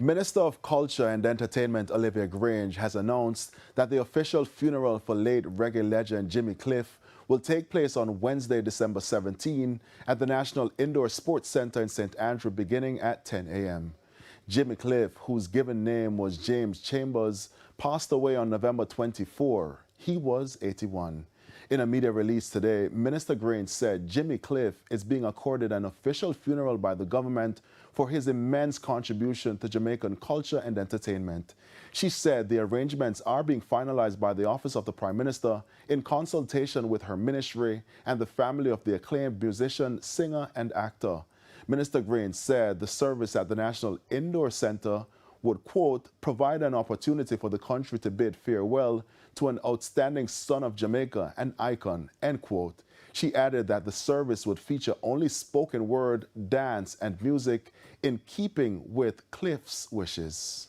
Minister of Culture and Entertainment Olivia Grange has announced that the official funeral for late reggae legend Jimmy Cliff will take place on Wednesday, December 17 at the National Indoor Sports Center in St. Andrew beginning at 10 a.m. Jimmy Cliff, whose given name was James Chambers, passed away on November 24. He was 81. In a media release today, Minister Grange said Jimmy Cliff is being accorded an official funeral by the government for his immense contribution to Jamaican culture and entertainment. She said the arrangements are being finalized by the Office of the Prime Minister in consultation with her ministry and the family of the acclaimed musician, singer, and actor. Minister Grange said the service at the National Indoor Center would, quote, provide an opportunity for the country to bid farewell to an outstanding son of Jamaica, an icon, end quote. She added that the service would feature only spoken word, dance, and music in keeping with Cliff's wishes.